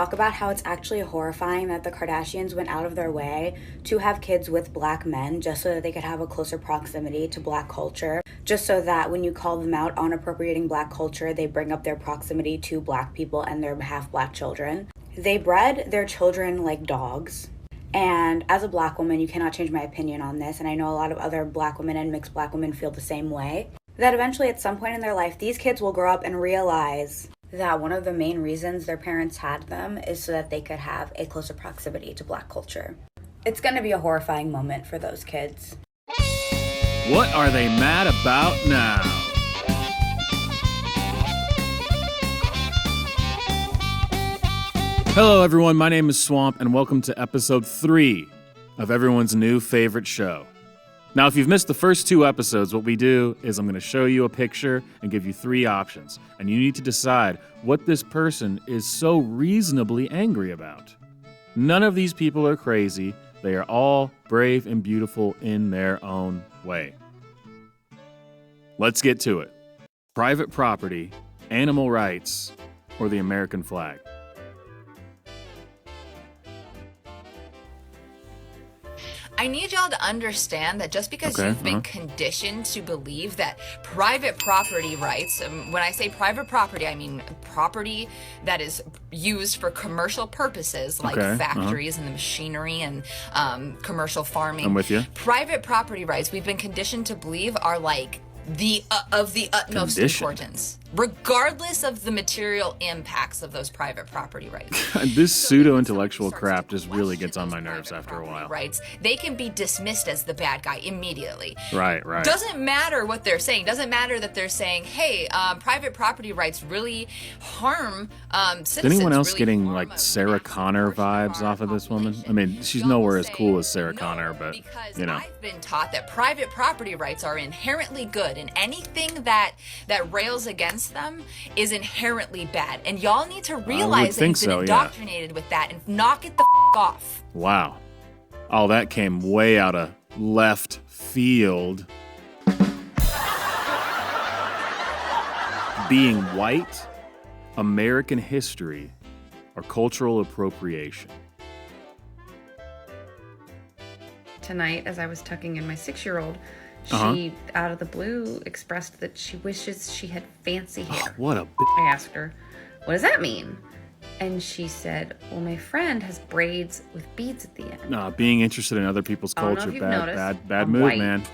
talk about how it's actually horrifying that the Kardashians went out of their way to have kids with black men just so that they could have a closer proximity to black culture, just so that when you call them out on appropriating black culture, they bring up their proximity to black people and their half-black children. They bred their children like dogs. And as a black woman, you cannot change my opinion on this, and I know a lot of other black women and mixed black women feel the same way, that eventually at some point in their life, these kids will grow up and realize that one of the main reasons their parents had them is so that they could have a closer proximity to black culture. It's going to be a horrifying moment for those kids. What are they mad about now? Hello everyone, my name is Swamp and welcome to episode 3 of everyone's new favorite show. Now, if you've missed the first 2 episodes, what we do is I'm going to show you a picture and give you 3 options. And you need to decide what this person is so reasonably angry about. None of these people are crazy. They are all brave and beautiful in their own way. Let's get to it. Private property, animal rights, or the American flag? I need y'all to understand that just because you've been conditioned to believe that private property rights, when I say private property, I mean property that is used for commercial purposes like factories and the machinery and commercial farming. I'm with you. Private property rights, we've been conditioned to believe are like of the utmost importance, regardless of the material impacts of those private property rights. This pseudo-intellectual crap just really gets on my nerves after a while. Rights, they can be dismissed as the bad guy immediately. Right. Doesn't matter what they're saying. Doesn't matter that they're saying, hey, private property rights really harm citizens. Is anyone else getting like Sarah Connor vibes off of this woman? I mean, she's nowhere as cool as Sarah Connor, but you know. I've been taught that private property rights are inherently good, and anything that rails against them is inherently bad. And y'all need to realize that you've been indoctrinated with that and knock it the off. Wow. Oh, that came way out of left field. Being white, American history, or cultural appropriation? Tonight, as I was tucking in my 6-year-old, she, out of the blue, expressed that she wishes she had fancy hair. What a I asked her, what does that mean? And she said, well, my friend has braids with beads at the end. Being interested in other people's culture, bad move, white. man.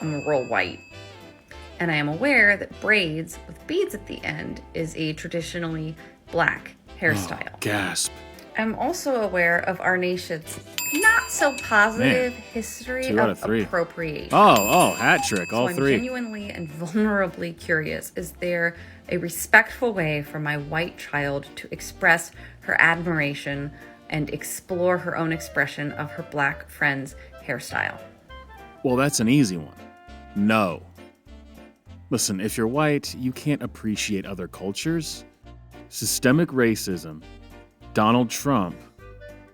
I'm real white. And I am aware that braids with beads at the end is a traditionally black hairstyle. Oh, gasp. I'm also aware of our nation's not so positive history of appropriation. Hat trick, all 3. I'm genuinely and vulnerably curious. Is there a respectful way for my white child to express her admiration and explore her own expression of her black friend's hairstyle? Well, that's an easy one. No. Listen, if you're white, you can't appreciate other cultures. Systemic racism, Donald Trump,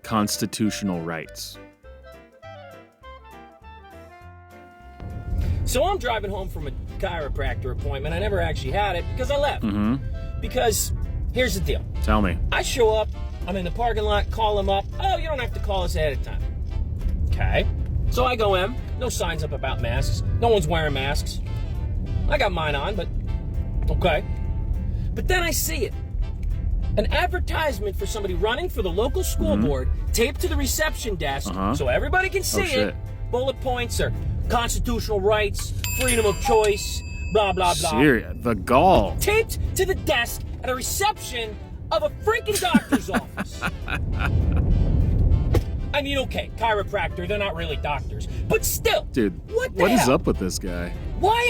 constitutional rights. So I'm driving home from a chiropractor appointment. I never actually had it because I left. Because here's the deal. Tell me. I show up, I'm in the parking lot, call him up. Oh, you don't have to call us ahead of time. Okay. So I go in, no signs up about masks. No one's wearing masks. I got mine on, but okay. But then I see it. An advertisement for somebody running for the local school board taped to the reception desk so everybody can see it. Bullet points are constitutional rights, freedom of choice, blah, blah, blah. The gall. Taped to the desk at a reception of a freaking doctor's office. I mean, okay, chiropractor, they're not really doctors. But still, dude, what is up with this guy? Why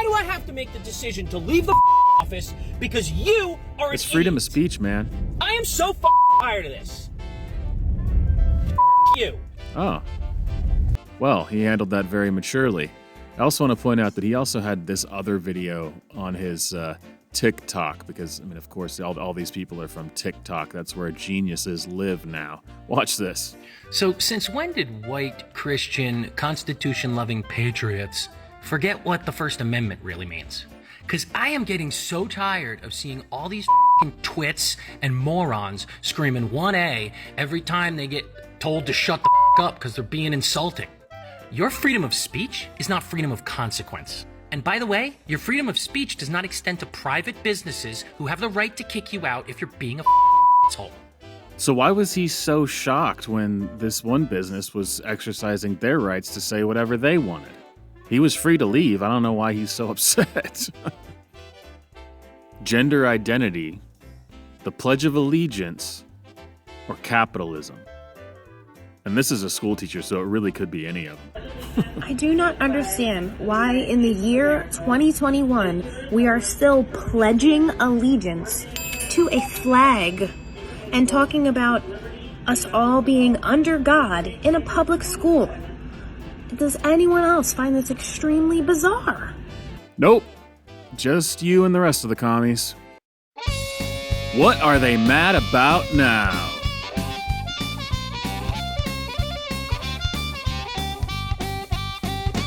do I have to make the decision to leave the office because you are It's freedom of speech, man. I am so tired of this. You. Oh. Well, he handled that very maturely. I also want to point out that he also had this other video on his TikTok because, I mean, of course, all these people are from TikTok. That's where geniuses live now. Watch this. So, since when did white, Christian, Constitution-loving patriots forget what the First Amendment really means? Because I am getting so tired of seeing all these twits and morons screaming 1A every time they get told to shut the up because they're being insulting. Your freedom of speech is not freedom of consequence. And by the way, your freedom of speech does not extend to private businesses who have the right to kick you out if you're being a asshole. So why was he so shocked when this one business was exercising their rights to say whatever they wanted? He was free to leave. I don't know why he's so upset. Gender identity, the Pledge of Allegiance, or capitalism? And this is a school teacher, so it really could be any of them. I do not understand why in the year 2021 we are still pledging allegiance to a flag and talking about us all being under God in a public school. Does anyone else find this extremely bizarre? Nope. Just you and the rest of the commies. What are they mad about now?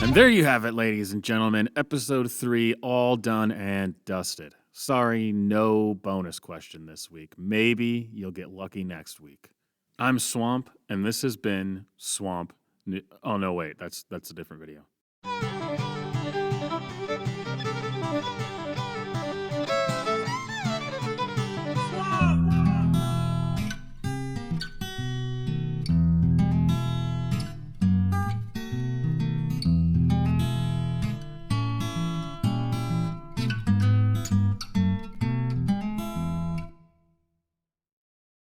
And there you have it, ladies and gentlemen. Episode 3 all done and dusted. Sorry, no bonus question this week. Maybe you'll get lucky next week. I'm Swamp, and this has been Swamp. Oh, no, wait. That's a different video.